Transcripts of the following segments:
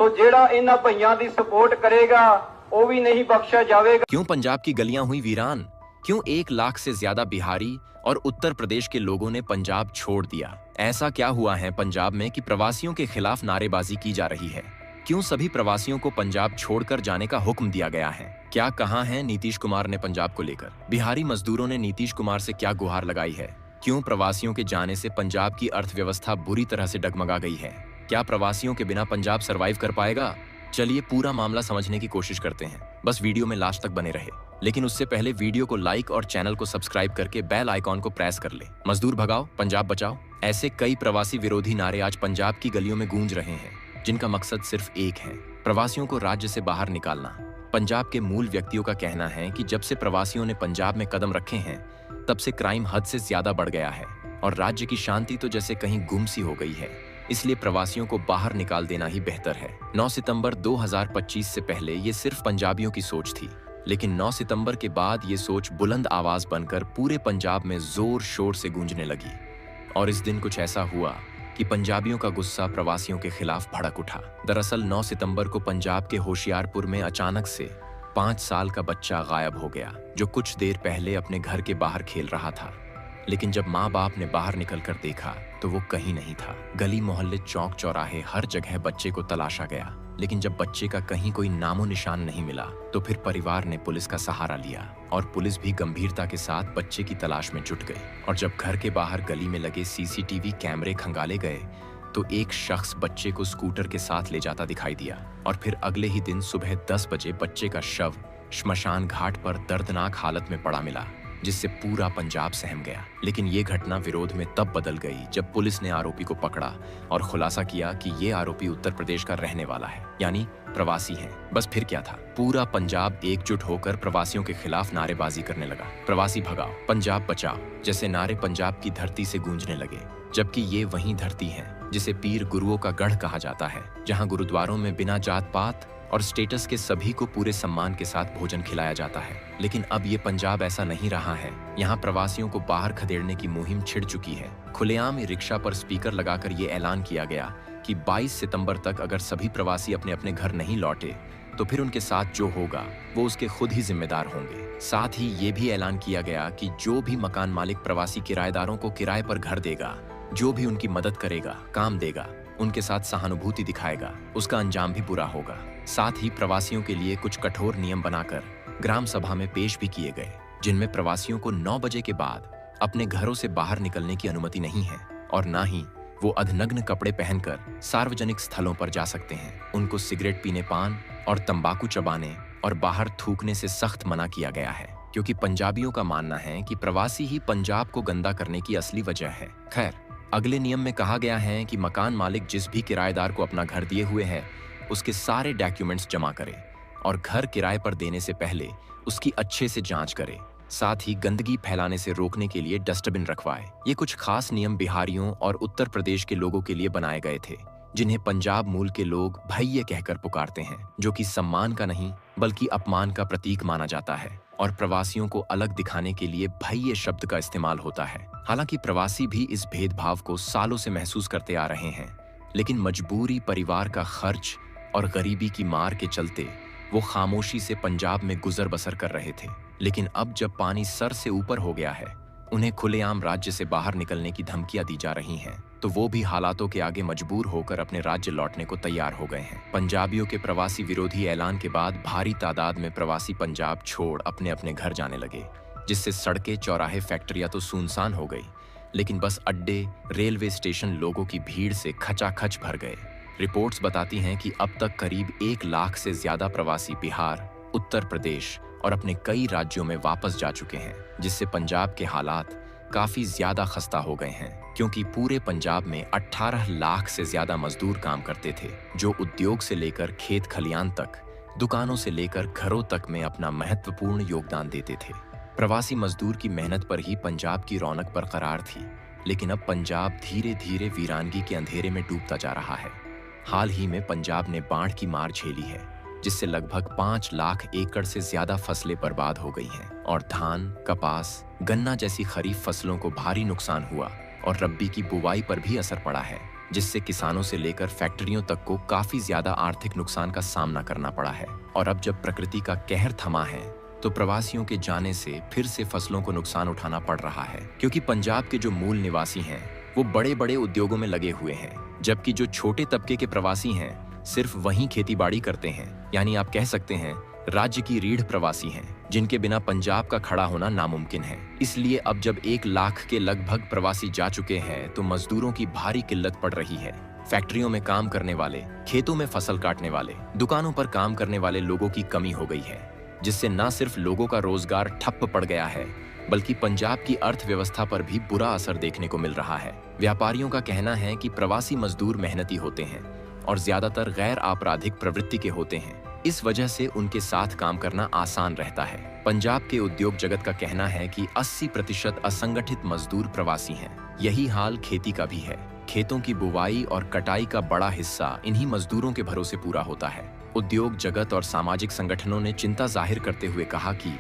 सो जेड़ा इन्हां भईयां the support करेगा वो भी नहीं बख्शा जाएगा। क्यों पंजाब की गलियां हुई वीरान? क्यों 1 लाख से ज्यादा बिहारी और उत्तर प्रदेश के लोगों ने पंजाब छोड़ दिया? ऐसा क्या हुआ है पंजाब में कि प्रवासियों के खिलाफ नारेबाजी की जा रही है? क्यों सभी प्रवासियों को पंजाब छोड़कर जाने का हुक्म दिया गया है? क्या कहा है नीतीश कुमार ने पंजाब को लेकर? बिहारी मजदूरों ने नीतीश कुमार से क्या गुहार लगाई है? क्यों प्रवासियों के जाने से पंजाब की अर्थव्यवस्था बुरी तरह से डगमगा गई है? क्या प्रवासियों के बिना पंजाब सरवाइव कर पाएगा? चलिए पूरा मामला समझने की कोशिश करते हैं। बस वीडियो में लास्ट तक बने रहे, लेकिन उससे पहले वीडियो को लाइक और चैनल को सब्सक्राइब करके बेल आइकॉन को प्रेस कर ले। मजदूर भगाओ, पंजाब बचाओ, ऐसे कई प्रवासी विरोधी नारे आज पंजाब की गलियों में गूंज रहे हैं, जिनका मकसद सिर्फ एक है, प्रवासियों को राज्य से बाहर निकालना। पंजाब के मूल व्यक्तियों का कहना है कि जब से प्रवासियों ने पंजाब में कदम रखे हैं, तब से क्राइम हद से ज्यादा बढ़ गया है और राज्य की शांति तो जैसे कहीं गुम सी हो गई है। इसलिए प्रवासियों को बाहर निकाल देना ही बेहतर है। 9 सितंबर 2025 से पहले ये सिर्फ पंजाबियों की सोच थी, लेकिन 9 सितंबर के बाद ये सोच बुलंद आवाज बनकर पूरे पंजाब में जोर शोर से गूंजने लगी। और इस दिन कुछ ऐसा हुआ कि पंजाबियों का गुस्सा प्रवासियों के खिलाफ भड़क उठा। दरअसल 9 सितंबर को पंजाब के होशियारपुर में अचानक से 5 साल का बच्चा गायब हो गया, जो कुछ देर पहले अपने घर के बाहर खेल रहा था। लेकिन जब माँ बाप ने बाहर निकलकर देखा तो वो कहीं नहीं था। गली मोहल्ले चौक चौराहे हर जगह बच्चे को तलाशा गया, लेकिन जब बच्चे का कहीं कोई नामो निशान नहीं मिला तो फिर परिवार ने पुलिस का सहारा लिया और पुलिस भी गंभीरता के साथ बच्चे की तलाश में जुट गई। और जब घर के बाहर गली में लगे सीसीटीवी कैमरे खंगाले गए तो एक शख्स बच्चे को स्कूटर के साथ ले जाता दिखाई दिया। और फिर अगले ही दिन सुबह 10 बजे बच्चे का शव श्मशान घाट पर दर्दनाक हालत में पड़ा मिला, जिससे पूरा पंजाब सहम गया। लेकिन ये घटना विरोध में तब बदल गई जब पुलिस ने आरोपी को पकड़ा और खुलासा किया कि ये आरोपी उत्तर प्रदेश का रहने वाला है, यानी प्रवासी है। बस फिर क्या था, पूरा पंजाब एकजुट होकर प्रवासियों के खिलाफ नारेबाजी करने लगा। प्रवासी भगाओ, पंजाब बचाओ जैसे नारे पंजाब की धरती से गूंजने लगे। जबकि ये वही धरती है जिसे पीर गुरुओं का गढ़ कहा जाता है, जहाँ गुरुद्वारों में बिना जात पात और स्टेटस के सभी को पूरे सम्मान के साथ भोजन खिलाया जाता है। लेकिन अब ये पंजाब ऐसा नहीं रहा है। यहाँ प्रवासियों को बाहर खदेड़ने की मुहिम छिड़ चुकी है। खुलेआम ही रिक्शा पर स्पीकर लगाकर ये ऐलान किया गया कि 22 सितंबर तक अगर सभी प्रवासी अपने अपने घर नहीं लौटे तो फिर उनके साथ जो होगा वो उसके खुद ही जिम्मेदार होंगे। साथ ही ये भी ऐलान किया गया कि जो भी मकान मालिक प्रवासी किराएदारों को किराए पर घर देगा, जो भी उनकी मदद करेगा, काम देगा, उनके साथ सहानुभूति दिखाएगा, उसका अंजाम भी बुरा होगा। साथ ही प्रवासियों के लिए कुछ कठोर नियम बनाकर ग्राम सभा में पेश भी किए गए, जिनमें प्रवासियों को 9 बजे के बाद अपने घरों से बाहर निकलने की अनुमति नहीं है और ना ही वो अधनग्न कपड़े पहनकर सार्वजनिक स्थलों पर जा सकते हैं। उनको सिगरेट पीने, पान और तंबाकू चबाने और बाहर थूकने से सख्त मना किया गया है, क्योंकि पंजाबियों का मानना है कि प्रवासी ही पंजाब को गंदा करने की असली वजह है। खैर, अगले नियम में कहा गया है कि मकान मालिक जिस भी किराएदार को अपना घर दिए हुए है उसके सारे डॉक्यूमेंट्स जमा करे और घर किराए पर देने से पहले उसकी अच्छे से जांच करे। साथ ही गंदगी फैलाने से रोकने के लिए डस्टबिन रखवाए। ये कुछ खास नियम बिहारियों और उत्तर प्रदेश के लोगों के लिए बनाए गए थे, जिन्हें पंजाब मूल के लोग भैया कहकर पुकारते हैं, जो कि सम्मान का नहीं बल्कि अपमान का प्रतीक माना जाता है और प्रवासियों को अलग दिखाने के लिए भैया शब्द का इस्तेमाल होता है। हालांकि प्रवासी भी इस भेदभाव को सालों से महसूस करते आ रहे हैं, लेकिन मजबूरी, परिवार का खर्च और गरीबी की मार के चलते वो खामोशी से पंजाब में गुजर बसर कर रहे थे। लेकिन अब जब पानी सर से ऊपर हो गया है, उन्हें खुलेआम राज्य से बाहर निकलने की धमकियां दी जा रही हैं, तो वो भी हालातों के आगे मजबूर होकर अपने राज्य लौटने को तैयार हो गए हैं। पंजाबियों के प्रवासी विरोधी ऐलान के बाद भारी तादाद में प्रवासी पंजाब छोड़ अपने अपने घर जाने लगे, जिससे सड़कें, चौराहे, फैक्ट्रियां तो सुनसान हो गई, लेकिन बस अड्डे, रेलवे स्टेशन लोगों की भीड़ से खचाखच भर गए। रिपोर्ट्स बताती हैं कि अब तक करीब 1 लाख से ज्यादा प्रवासी बिहार, उत्तर प्रदेश और अपने कई राज्यों में वापस जा चुके हैं, जिससे पंजाब के हालात काफी ज्यादा खस्ता हो गए हैं, क्योंकि पूरे पंजाब में 18 लाख से ज्यादा मजदूर काम करते थे, जो उद्योग से लेकर खेत खलियान तक, दुकानों से लेकर घरों तक में अपना महत्वपूर्ण योगदान देते थे। प्रवासी मजदूर की मेहनत पर ही पंजाब की रौनक बरकरार थी, लेकिन अब पंजाब धीरे धीरे वीरानगी के अंधेरे में डूबता जा रहा है। हाल ही में पंजाब ने बाढ़ की मार झेली है, जिससे लगभग 5 लाख एकड़ से ज्यादा फसलें बर्बाद हो गई हैं और धान, कपास, गन्ना जैसी खरीफ फसलों को भारी नुकसान हुआ और रब्बी की बुवाई पर भी असर पड़ा है। जिससे किसानों से लेकर फैक्ट्रियों तक को काफी ज्यादा आर्थिक नुकसान का सामना करना पड़ा है। और अब जब प्रकृति का कहर थमा है तो प्रवासियों के जाने से फिर से फसलों को नुकसान उठाना पड़ रहा है, क्योंकि पंजाब के जो मूल निवासी हैं वो बड़े बड़े उद्योगों में लगे हुए हैं, जबकि जो छोटे तबके के प्रवासी हैं सिर्फ वहीं खेतीबाड़ी करते हैं। यानी आप कह सकते हैं राज्य की रीढ़ प्रवासी हैं, जिनके बिना पंजाब का खड़ा होना नामुमकिन है। इसलिए अब जब 1 लाख के लगभग प्रवासी जा चुके हैं तो मजदूरों की भारी किल्लत पड़ रही है। फैक्ट्रियों में काम करने वाले, खेतों में फसल काटने वाले, दुकानों पर काम करने वाले लोगों की कमी हो गई है, जिससे न सिर्फ लोगों का रोजगार ठप्प पड़ गया है बल्कि पंजाब की अर्थव्यवस्था पर भी बुरा असर देखने को मिल रहा है। व्यापारियों का कहना है कि प्रवासी मजदूर मेहनती होते हैं और ज्यादातर गैर आपराधिक प्रवृत्ति के होते हैं, इस वजह से उनके साथ काम करना आसान रहता है। पंजाब के उद्योग जगत का कहना है कि 80% असंगठित मजदूर प्रवासी हैं। यही हाल खेती का भी है। खेतों की बुवाई और कटाई का बड़ा हिस्सा इन्हीं मजदूरों के भरोसे पूरा होता है। उद्योग जगत और सामाजिक संगठनों ने चिंता जाहिर करते हुए कहा कि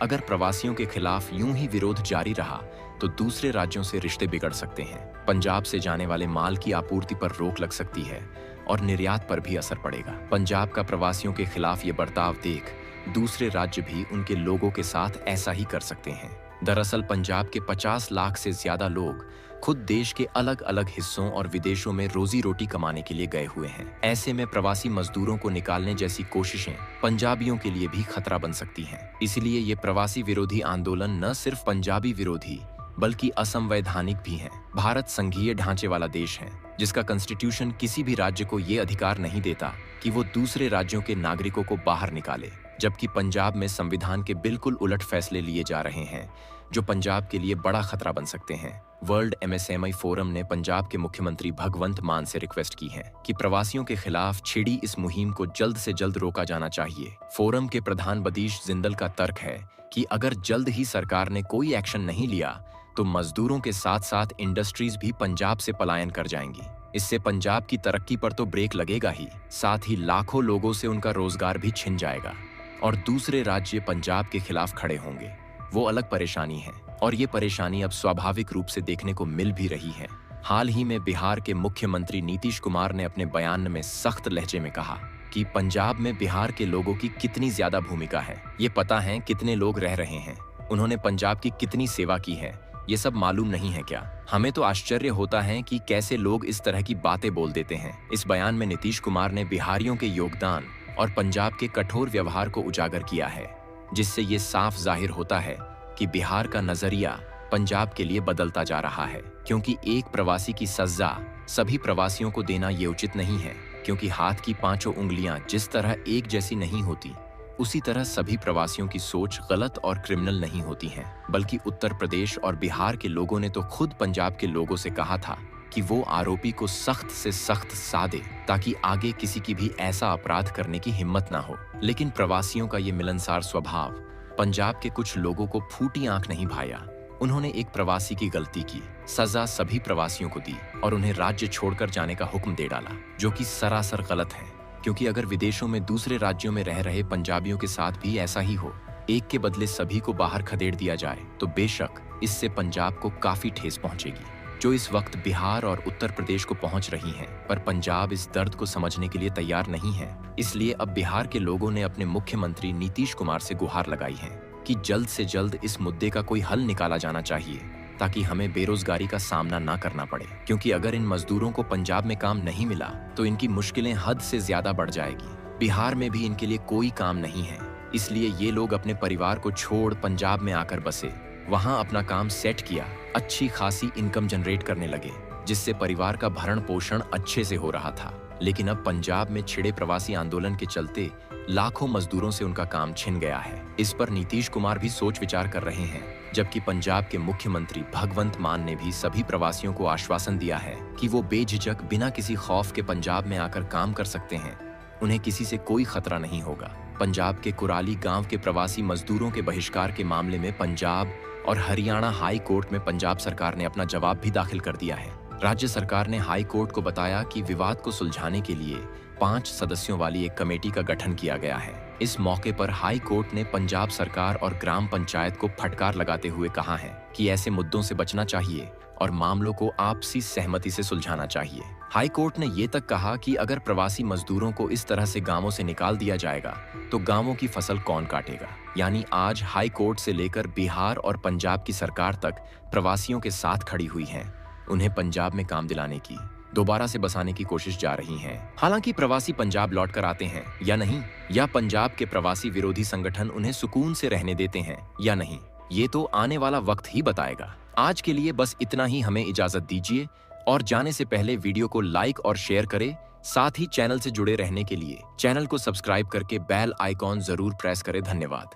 अगर प्रवासियों के खिलाफ यूं ही विरोध जारी रहा तो दूसरे राज्यों से रिश्ते बिगड़ सकते हैं। पंजाब से जाने वाले माल की आपूर्ति पर रोक लग सकती है और निर्यात पर भी असर पड़ेगा। पंजाब का प्रवासियों के खिलाफ ये बर्ताव देख दूसरे राज्य भी उनके लोगों के साथ ऐसा ही कर सकते हैं। दरअसल पंजाब के 50 लाख से ज्यादा लोग खुद देश के अलग अलग हिस्सों और विदेशों में रोजी रोटी कमाने के लिए गए हुए हैं। ऐसे में प्रवासी मजदूरों को निकालने जैसी कोशिशें पंजाबियों के लिए भी खतरा बन सकती हैं। इसलिए ये प्रवासी विरोधी आंदोलन न सिर्फ पंजाबी विरोधी बल्कि असंवैधानिक भी है। भारत संघीय ढांचे वाला देश है, जिसका कॉन्स्टिट्यूशन किसी भी राज्य को ये अधिकार नहीं देता कि वो दूसरे राज्यों के नागरिकों को बाहर निकाले, जबकि पंजाब में संविधान के बिल्कुल उलट फैसले लिए जा रहे हैं जो पंजाब के लिए बड़ा खतरा बन सकते हैं। वर्ल्ड MSMI फोरम ने पंजाब के मुख्यमंत्री भगवंत मान से रिक्वेस्ट की है कि प्रवासियों के खिलाफ छिड़ी इस मुहिम को जल्द से जल्द रोका जाना चाहिए। फोरम के प्रधान बदीश जिंदल का तर्क है कि अगर जल्द ही सरकार ने कोई एक्शन नहीं लिया तो मजदूरों के साथ साथ इंडस्ट्रीज भी पंजाब से पलायन कर जाएंगी। इससे पंजाब की तरक्की पर तो ब्रेक लगेगा ही, साथ ही लाखों लोगों से उनका रोजगार भी छिन जाएगा और दूसरे राज्य पंजाब के खिलाफ खड़े होंगे। वो अलग परेशानी है और ये परेशानी अब स्वाभाविक रूप से देखने को मिल भी रही है। हाल ही में बिहार के मुख्यमंत्री नीतीश कुमार ने अपने बयान में सख्त लहजे में कहा कि पंजाब में बिहार के लोगों की कितनी ज्यादा भूमिका है, ये पता है कितने लोग रह रहे हैं, उन्होंने पंजाब की कितनी सेवा की है, ये सब मालूम नहीं है क्या? हमें तो आश्चर्य होता है कि कैसे लोग इस तरह की बातें बोल देते हैं। इस बयान में नीतीश कुमार ने बिहारियों के योगदान और पंजाब के कठोर व्यवहार को उजागर किया है, जिससे ये साफ जाहिर होता है कि बिहार का नजरिया पंजाब के लिए बदलता जा रहा है। क्योंकि एक प्रवासी की सजा सभी प्रवासियों को देना ये उचित नहीं है, क्योंकि हाथ की 5 उंगलियां जिस तरह एक जैसी नहीं होती, उसी तरह सभी प्रवासियों की सोच गलत और क्रिमिनल नहीं होती है। बल्कि उत्तर प्रदेश और बिहार के लोगों ने तो खुद पंजाब के लोगों से कहा था कि वो आरोपी को सख्त से सख्त सजा दे ताकि आगे किसी की भी ऐसा अपराध करने की हिम्मत ना हो। लेकिन प्रवासियों का ये मिलनसार स्वभाव पंजाब के कुछ लोगों को फूटी आंख नहीं भाया। उन्होंने एक प्रवासी की गलती की, सजा सभी प्रवासियों को दी और उन्हें राज्य छोड़कर जाने का हुक्म दे डाला, जो कि सरासर गलत है। क्योंकि अगर विदेशों में दूसरे राज्यों में रह रहे पंजाबियों के साथ भी ऐसा ही हो, एक के बदले सभी को बाहर खदेड़ दिया जाए, तो बेशक इससे पंजाब को काफी ठेस पहुंचेगी, जो इस वक्त बिहार और उत्तर प्रदेश को पहुंच रही है। पर पंजाब इस दर्द को समझने के लिए तैयार नहीं है। इसलिए अब बिहार के लोगों ने अपने मुख्यमंत्री नीतीश कुमार से गुहार लगाई है कि जल्द से जल्द इस मुद्दे का कोई हल निकाला जाना चाहिए, ताकि हमें बेरोजगारी का सामना ना करना पड़े। क्योंकि अगर इन मजदूरों को पंजाब में काम नहीं मिला तो इनकी मुश्किलें हद से ज्यादा बढ़ जाएगी। बिहार में भी इनके लिए कोई काम नहीं है, इसलिए ये लोग अपने परिवार को छोड़ पंजाब में आकर बसे, वहां अपना काम सेट किया, अच्छी खासी इनकम जनरेट करने लगे, जिससे परिवार का भरण पोषण अच्छे से हो रहा था। लेकिन अब पंजाब में छिड़े प्रवासी आंदोलन के चलते लाखों मजदूरों से उनका काम छिन गया है। इस पर नीतीश कुमार भी सोच विचार कर रहे हैं, जबकि पंजाब के मुख्यमंत्री भगवंत मान ने भी सभी प्रवासियों को आश्वासन दिया है कि वो बेझिझक बिना किसी खौफ के पंजाब में आकर काम कर सकते हैं, उन्हें किसी से कोई खतरा नहीं होगा। पंजाब के कुराली गांव के प्रवासी मजदूरों के बहिष्कार के मामले में पंजाब और हरियाणा हाई कोर्ट में पंजाब सरकार ने अपना जवाब भी दाखिल कर दिया है। राज्य सरकार ने हाई कोर्ट को बताया कि विवाद को सुलझाने के लिए 5 सदस्यों वाली एक कमेटी का गठन किया गया है। इस मौके पर हाई कोर्ट ने पंजाब सरकार और ग्राम पंचायत को फटकार लगाते हुए कहा है कि ऐसे मुद्दों से बचना चाहिए और मामलों को आपसी सहमति से सुलझाना चाहिए। हाई कोर्ट ने ये तक कहा कि अगर प्रवासी मजदूरों को इस तरह से गांवों से निकाल दिया जाएगा तो गांवों की फसल कौन काटेगा। यानी आज हाई कोर्ट से लेकर बिहार और पंजाब की सरकार तक प्रवासियों के साथ खड़ी हुई हैं, उन्हें पंजाब में काम दिलाने की, दोबारा से बसाने की कोशिश जा रही हैं। हालांकि प्रवासी पंजाब लौट कर आते हैं या नहीं, या पंजाब के प्रवासी विरोधी संगठन उन्हें सुकून से रहने देते हैं या नहीं, ये तो आने वाला वक्त ही बताएगा। आज के लिए बस इतना ही, हमें इजाजत दीजिए और जाने से पहले वीडियो को लाइक और शेयर करें। साथ ही चैनल से जुड़े रहने के लिए चैनल को सब्सक्राइब करके बेल आइकॉन जरूर प्रेस करें। धन्यवाद।